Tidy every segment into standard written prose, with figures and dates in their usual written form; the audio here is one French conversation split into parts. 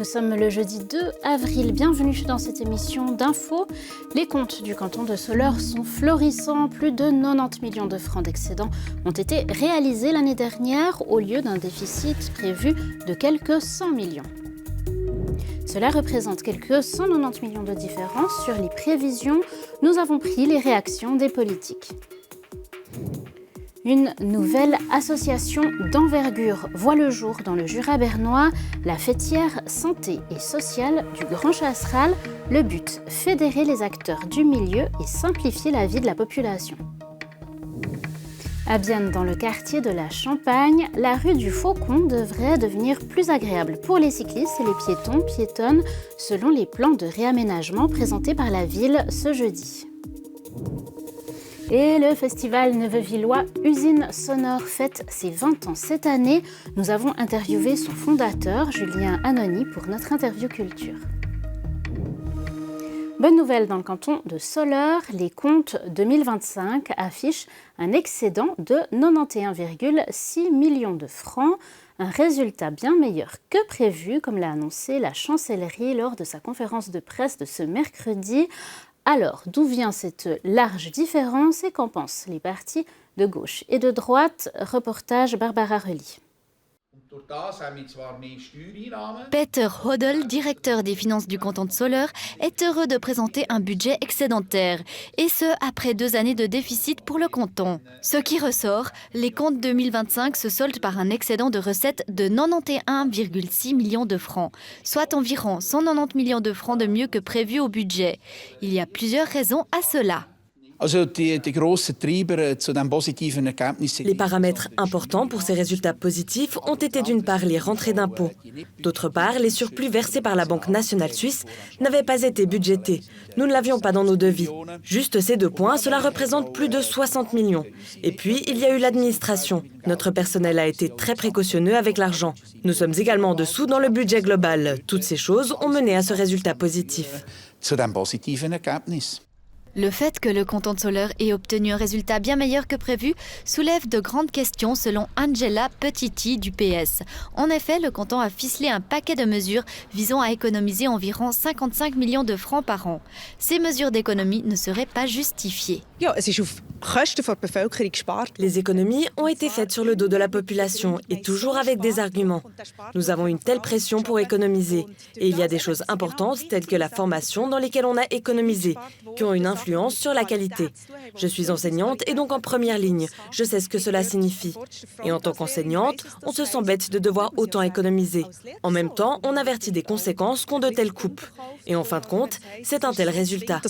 Nous sommes le jeudi 2 avril. Bienvenue dans cette émission d'infos. Les comptes du canton de Soleure sont florissants. Plus de 90 millions de francs d'excédent ont été réalisés l'année dernière au lieu d'un déficit prévu de quelques 100 millions. Cela représente quelques 190 millions de différence sur les prévisions. Nous avons pris les réactions des politiques. Une nouvelle association d'envergure voit le jour dans le Jura bernois, la fêtière santé et sociale du Grand Chasseral. Le but, fédérer les acteurs du milieu et simplifier la vie de la population. À Bienne, dans le quartier de la Champagne, la rue du Faucon devrait devenir plus agréable pour les cyclistes et les piétonnes, selon les plans de réaménagement présentés par la ville ce jeudi. Et le festival Neveuvillois Usine Sonore fête ses 20 ans cette année. Nous avons interviewé son fondateur, Julien Anony, pour notre interview culture. Bonne nouvelle dans le canton de Soleure, les comptes 2025 affichent un excédent de 91,6 millions de francs. Un résultat bien meilleur que prévu, comme l'a annoncé la chancellerie lors de sa conférence de presse de ce mercredi. Alors, d'où vient cette large différence et qu'en pensent les partis de gauche et de droite? Reportage Barbara Rely. Peter Hodel, directeur des finances du canton de Soleure, est heureux de présenter un budget excédentaire, et ce après 2 années de déficit pour le canton. Ce qui ressort, les comptes 2025 se soldent par un excédent de recettes de 91,6 millions de francs, soit environ 190 millions de francs de mieux que prévu au budget. Il y a plusieurs raisons à cela. Les paramètres importants pour ces résultats positifs ont été d'une part les rentrées d'impôts. D'autre part, les surplus versés par la Banque nationale suisse n'avaient pas été budgétés. Nous ne l'avions pas dans nos devis. Juste ces 2 points, cela représente plus de 60 millions. Et puis, il y a eu l'administration. Notre personnel a été très précautionneux avec l'argent. Nous sommes également en dessous dans le budget global. Toutes ces choses ont mené à ce résultat positif. Le fait que le canton de Soleure ait obtenu un résultat bien meilleur que prévu soulève de grandes questions selon Angela Petiti du PS. En effet, le canton a ficelé un paquet de mesures visant à économiser environ 55 millions de francs par an. Ces mesures d'économie ne seraient pas justifiées. Les économies ont été faites sur le dos de la population et toujours avec des arguments. Nous avons une telle pression pour économiser. Et il y a des choses importantes telles que la formation dans lesquelles on a économisé, qui ont une influence sur la qualité. Je suis enseignante et donc en première ligne. Je sais ce que cela signifie. Et en tant qu'enseignante, on se sent bête de devoir autant économiser. En même temps, on avertit des conséquences qu'ont de telles coupes. Et en fin de compte, c'est un tel résultat.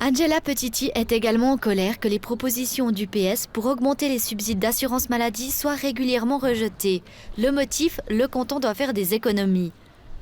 Angela Petiti est également en colère que les propositions du PS pour augmenter les subsides d'assurance maladie soient régulièrement rejetées. Le motif, le canton doit faire des économies.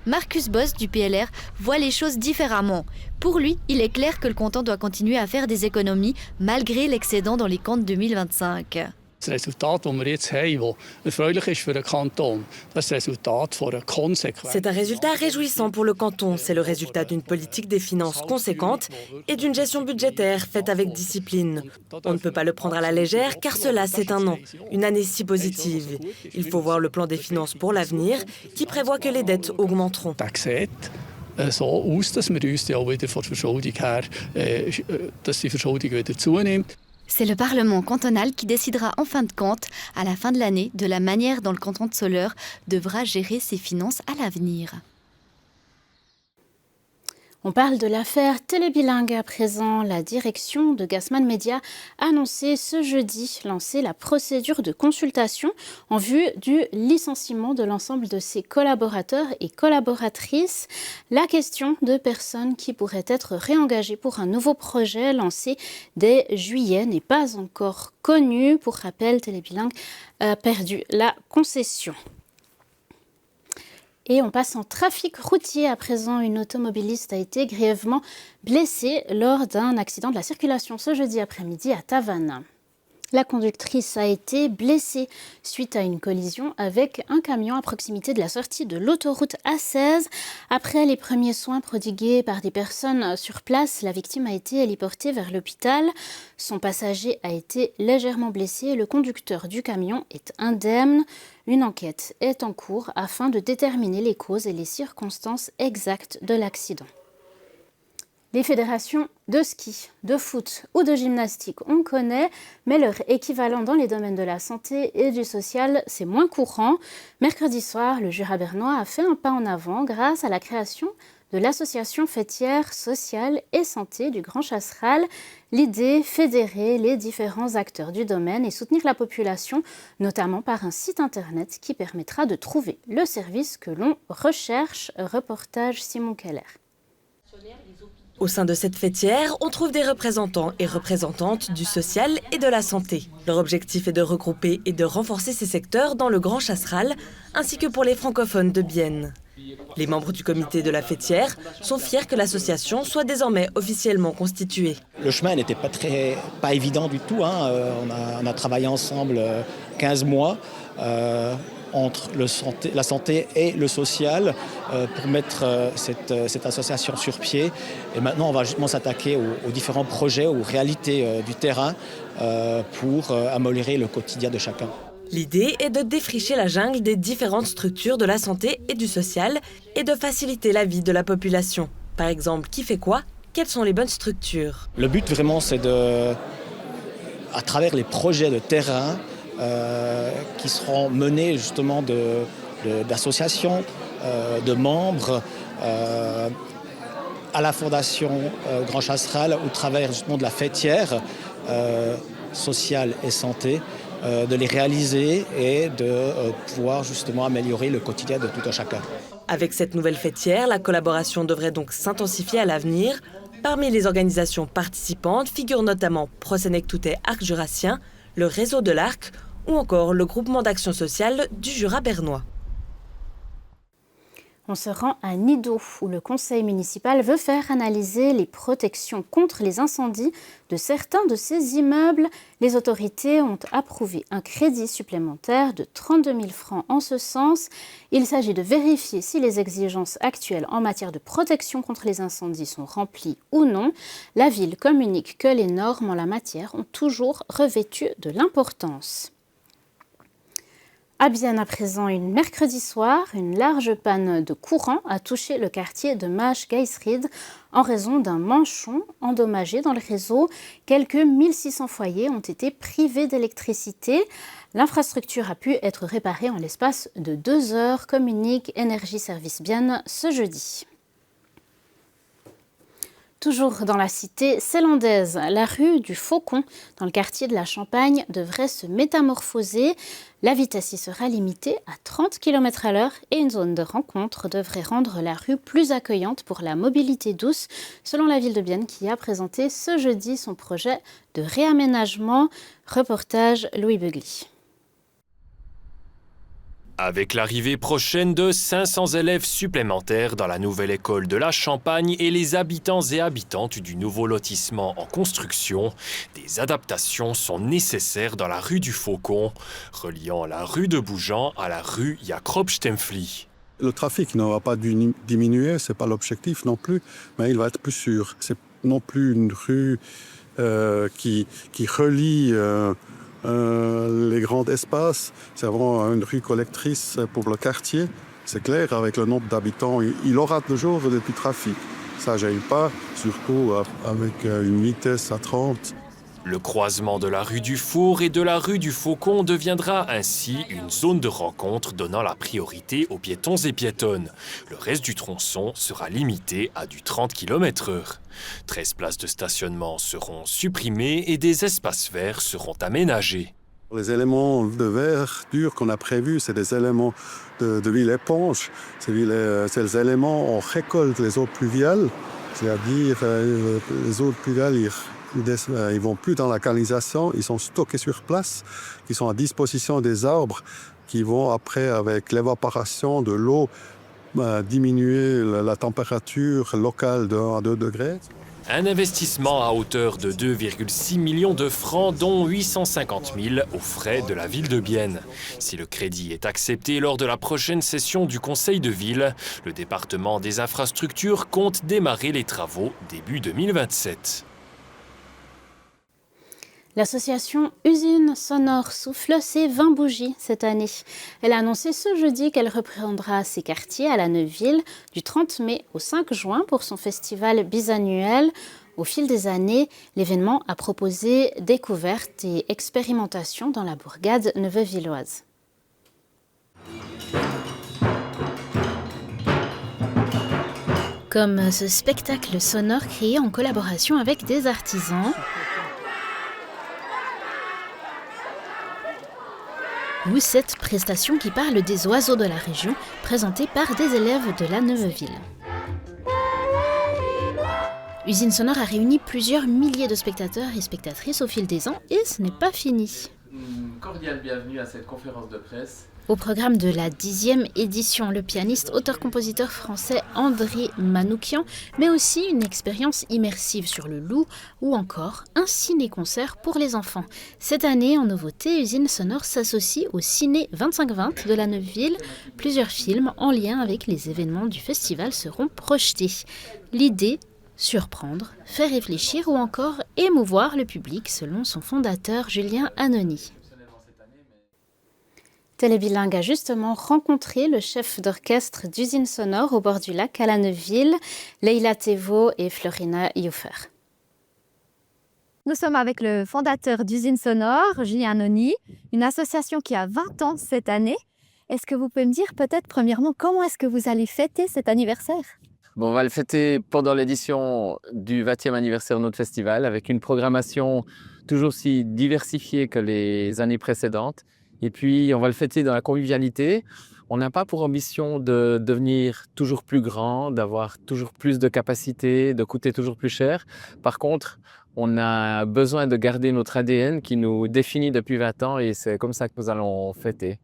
Marcus Boss du PLR voit les choses différemment. Pour lui, il est clair que le canton doit continuer à faire des économies malgré l'excédent dans les comptes 2025. Das Resultat, das wir jetzt haben, das erfreulich ist für den Kanton, das ist das Resultat von einer Konsequenz. C'est un résultat réjouissant pour le canton. C'est le résultat d'une politique des finances conséquente et d'une gestion budgétaire faite avec discipline. On ne peut pas le prendre à la légère car cela, c'est un an, une année si positive. Il faut voir le plan des finances pour l'avenir qui prévoit que les dettes augmenteront. So aus, dass wir uns auch wieder von der Verschuldung her, dass die Verschuldung wieder zunimmt. C'est le Parlement cantonal qui décidera en fin de compte, à la fin de l'année, de la manière dont le canton de Soleure devra gérer ses finances à l'avenir. On parle de l'affaire Télébilingue à présent. La direction de Gassman Media a annoncé ce jeudi lancer la procédure de consultation en vue du licenciement de l'ensemble de ses collaborateurs et collaboratrices. La question de personnes qui pourraient être réengagées pour un nouveau projet lancé dès juillet n'est pas encore connue. Pour rappel, Télébilingue a perdu la concession. Et on passe en trafic routier à présent. Une automobiliste a été grièvement blessée lors d'un accident de la circulation ce jeudi après-midi à Tavannes. La conductrice a été blessée suite à une collision avec un camion à proximité de la sortie de l'autoroute A16. Après les premiers soins prodigués par des personnes sur place, la victime a été héliportée vers l'hôpital. Son passager a été légèrement blessé et le conducteur du camion est indemne. Une enquête est en cours afin de déterminer les causes et les circonstances exactes de l'accident. Les fédérations de ski, de foot ou de gymnastique, on connaît, mais leur équivalent dans les domaines de la santé et du social, c'est moins courant. Mercredi soir, le Jura bernois a fait un pas en avant grâce à la création de l'association fêtière sociale et santé du Grand Chasseral. L'idée, fédérer les différents acteurs du domaine et soutenir la population, notamment par un site internet qui permettra de trouver le service que l'on recherche. Reportage Simon Keller. Au sein de cette fêtière, on trouve des représentants et représentantes du social et de la santé. Leur objectif est de regrouper et de renforcer ces secteurs dans le Grand Chasseral, ainsi que pour les francophones de Bienne. Les membres du comité de la fêtière sont fiers que l'association soit désormais officiellement constituée. Le chemin n'était pas évident du tout. On a travaillé ensemble 15 mois. Entre la santé et le social pour mettre cette association sur pied. Et maintenant, on va justement s'attaquer aux différents projets, aux réalités du terrain pour améliorer le quotidien de chacun. L'idée est de défricher la jungle des différentes structures de la santé et du social et de faciliter la vie de la population. Par exemple, qui fait quoi? Quelles sont les bonnes structures? Le but vraiment, c'est à travers les projets de terrain, qui seront menés justement d'associations, de membres à la Fondation Grand Chasseral au travers justement de la fêtière sociale et santé, de les réaliser et de pouvoir justement améliorer le quotidien de tout un chacun. Avec cette nouvelle fêtière, la collaboration devrait donc s'intensifier à l'avenir. Parmi les organisations participantes figurent notamment Prosenectoutet Arc Jurassien, le Réseau de l'Arc ou encore le groupement d'action sociale du Jura bernois. On se rend à Nidau, où le conseil municipal veut faire analyser les protections contre les incendies de certains de ces immeubles. Les autorités ont approuvé un crédit supplémentaire de 32 000 francs en ce sens. Il s'agit de vérifier si les exigences actuelles en matière de protection contre les incendies sont remplies ou non. La ville communique que les normes en la matière ont toujours revêtu de l'importance. À Bienne à présent, mercredi soir, une large panne de courant a touché le quartier de Maasgeisried en raison d'un manchon endommagé dans le réseau. Quelques 1600 foyers ont été privés d'électricité. L'infrastructure a pu être réparée en l'espace de 2 heures, communique Énergie Service Bienne ce jeudi. Toujours dans la cité célandaise, la rue du Faucon, dans le quartier de la Champagne, devrait se métamorphoser. La vitesse y sera limitée à 30 km/h et une zone de rencontre devrait rendre la rue plus accueillante pour la mobilité douce, selon la ville de Bienne qui a présenté ce jeudi son projet de réaménagement. Reportage Louis Beugli. Avec l'arrivée prochaine de 500 élèves supplémentaires dans la nouvelle école de la Champagne et les habitants et habitantes du nouveau lotissement en construction, des adaptations sont nécessaires dans la rue du Faucon, reliant la rue de Bougeant à la rue Jakob-Stempfli. Le trafic ne va pas diminuer, ce n'est pas l'objectif non plus, mais il va être plus sûr. Ce n'est non plus une rue qui relie les grands espaces, c'est vraiment une rue collectrice pour le quartier. C'est clair, avec le nombre d'habitants, il aura toujours du trafic. Ça ne gêne pas, surtout avec une vitesse à 30. Le croisement de la rue du Four et de la rue du Faucon deviendra ainsi une zone de rencontre donnant la priorité aux piétons et piétonnes. Le reste du tronçon sera limité à du 30 km/h. 13 places de stationnement seront supprimées et des espaces verts seront aménagés. Les éléments de verdure qu'on a prévus, c'est des éléments de ville éponge. C'est les éléments, on récolte les eaux pluviales, c'est-à-dire les eaux pluviales, ils vont plus dans la canalisation, ils sont stockés sur place, ils sont à disposition des arbres qui vont après, avec l'évaporation de l'eau, diminuer la température locale de 1 à 2 degrés. Un investissement à hauteur de 2,6 millions de francs, dont 850 000 aux frais de la ville de Bienne. Si le crédit est accepté lors de la prochaine session du Conseil de ville, le département des infrastructures compte démarrer les travaux début 2027. L'association Usine Sonore souffle ses 20 bougies cette année. Elle a annoncé ce jeudi qu'elle reprendra ses quartiers à la Neuville du 30 mai au 5 juin pour son festival bisannuel. Au fil des années, l'événement a proposé découvertes et expérimentations dans la bourgade neuvevilloise. Comme ce spectacle sonore créé en collaboration avec des artisans, ou cette prestation qui parle des oiseaux de la région, présentée par des élèves de la Neuveville. Usine Sonore a réuni plusieurs milliers de spectateurs et spectatrices au fil des ans et ce n'est pas fini. Une cordiale bienvenue à cette conférence de presse. Au programme de la 10e édition, le pianiste, auteur-compositeur français André Manoukian, mais aussi une expérience immersive sur le loup ou encore un ciné-concert pour les enfants. Cette année, en nouveauté, Usine Sonore s'associe au Ciné 2520 de la Neuveville. Plusieurs films en lien avec les événements du festival seront projetés. L'idée, surprendre, faire réfléchir ou encore émouvoir le public selon son fondateur Julien Anony. Télébilingue a justement rencontré le chef d'orchestre d'Usine Sonore au bord du lac à la Neuville, Leila Thévaux et Florina Youffer. Nous sommes avec le fondateur d'Usine Sonore, Julien Anony, une association qui a 20 ans cette année. Est-ce que vous pouvez me dire peut-être premièrement comment est-ce que vous allez fêter cet anniversaire ? Bon, on va le fêter pendant l'édition du 20e anniversaire de notre festival avec une programmation toujours aussi diversifiée que les années précédentes. Et puis, on va le fêter dans la convivialité. On n'a pas pour ambition de devenir toujours plus grand, d'avoir toujours plus de capacités, de coûter toujours plus cher. Par contre, on a besoin de garder notre ADN qui nous définit depuis 20 ans et c'est comme ça que nous allons fêter.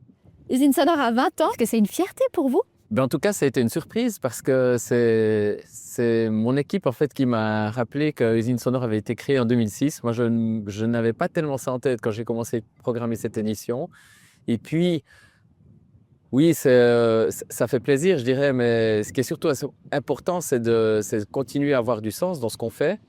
Usine Sonore a 20 ans, est-ce que c'est une fierté pour vous ? En tout cas, ça a été une surprise parce que c'est mon équipe en fait qui m'a rappelé que Usine Sonore avait été créée en 2006. Moi, je n'avais pas tellement ça en tête quand j'ai commencé à programmer cette édition. Et puis, oui, ça fait plaisir, je dirais, mais ce qui est surtout important, c'est de continuer à avoir du sens dans ce qu'on fait.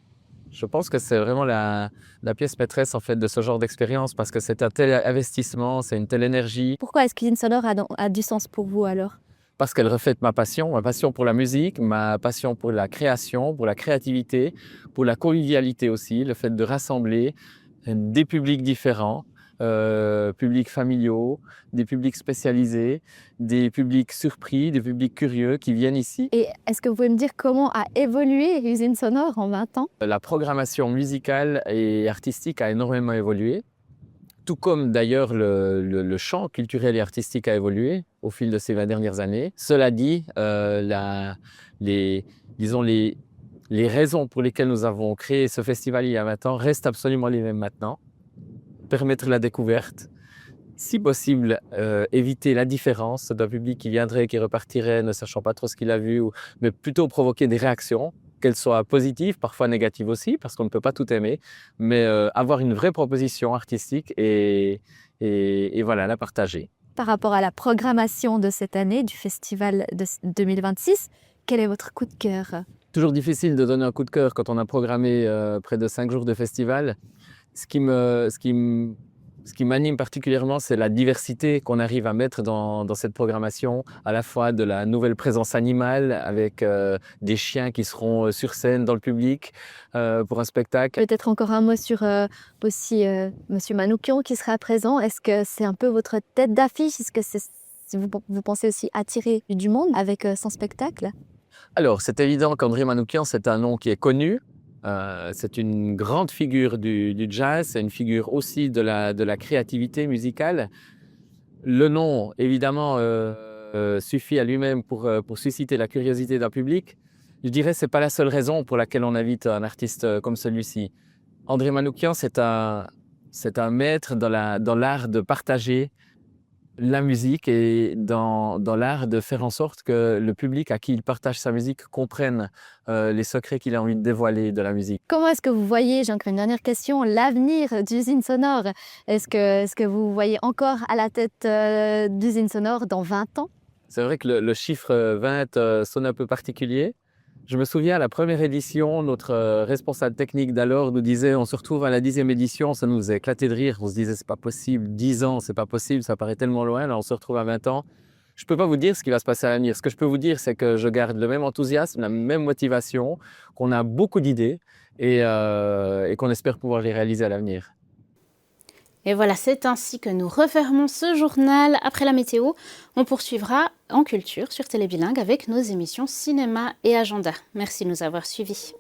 Je pense que c'est vraiment la pièce maîtresse en fait, de ce genre d'expérience parce que c'est un tel investissement, c'est une telle énergie. Pourquoi est-ce qu'Usine Sonore a du sens pour vous alors ? Parce qu'elle reflète ma passion pour la musique, ma passion pour la création, pour la créativité, pour la convivialité aussi, le fait de rassembler des publics différents, publics familiaux, des publics spécialisés, des publics surpris, des publics curieux qui viennent ici. Et est-ce que vous pouvez me dire comment a évolué Usine Sonore en 20 ans ? La programmation musicale et artistique a énormément évolué. Tout comme d'ailleurs le champ culturel et artistique a évolué au fil de ces 20 dernières années. Cela dit, les raisons pour lesquelles nous avons créé ce festival il y a 20 ans restent absolument les mêmes maintenant. Permettre la découverte, si possible, éviter l'indifférence d'un public qui viendrait, qui repartirait, ne sachant pas trop ce qu'il a vu, mais plutôt provoquer des réactions, qu'elles soient positives, parfois négatives aussi, parce qu'on ne peut pas tout aimer, mais avoir une vraie proposition artistique et voilà, la partager. Par rapport à la programmation de cette année, du festival de 2026, quel est votre coup de cœur ? Toujours difficile de donner un coup de cœur quand on a programmé près de 5 jours de festival. Ce qui m'anime particulièrement, c'est la diversité qu'on arrive à mettre dans cette programmation, à la fois de la nouvelle présence animale avec des chiens qui seront sur scène dans le public pour un spectacle. Peut-être encore un mot sur aussi Monsieur Manoukian qui sera présent. Est-ce que c'est un peu votre tête d'affiche ? Est-ce que vous pensez aussi attirer du monde avec son spectacle ? Alors, c'est évident qu'André Manoukian, c'est un nom qui est connu. C'est une grande figure du jazz, c'est une figure aussi de la créativité musicale. Le nom, évidemment, suffit à lui-même pour susciter la curiosité d'un public. Je dirais que ce n'est pas la seule raison pour laquelle on invite un artiste comme celui-ci. André Manoukian, c'est un maître dans l'art de partager la musique et dans l'art de faire en sorte que le public à qui il partage sa musique comprenne les secrets qu'il a envie de dévoiler de la musique. Comment est-ce que vous voyez, j'ai encore une dernière question, l'avenir d'Usine Sonore? Est-ce que vous voyez encore à la tête d'Usine Sonore dans 20 ans? C'est vrai que le chiffre 20 sonne un peu particulier. Je me souviens, à la première édition, notre responsable technique d'alors nous disait on se retrouve à la 10e édition, ça nous faisait éclater de rire. On se disait c'est pas possible, 10 ans, c'est pas possible, ça paraît tellement loin, là on se retrouve à 20 ans. Je peux pas vous dire ce qui va se passer à l'avenir. Ce que je peux vous dire, c'est que je garde le même enthousiasme, la même motivation, qu'on a beaucoup d'idées et qu'on espère pouvoir les réaliser à l'avenir. Et voilà, c'est ainsi que nous refermons ce journal. Après la météo, on poursuivra en culture sur Télébilingue avec nos émissions cinéma et agenda. Merci de nous avoir suivis.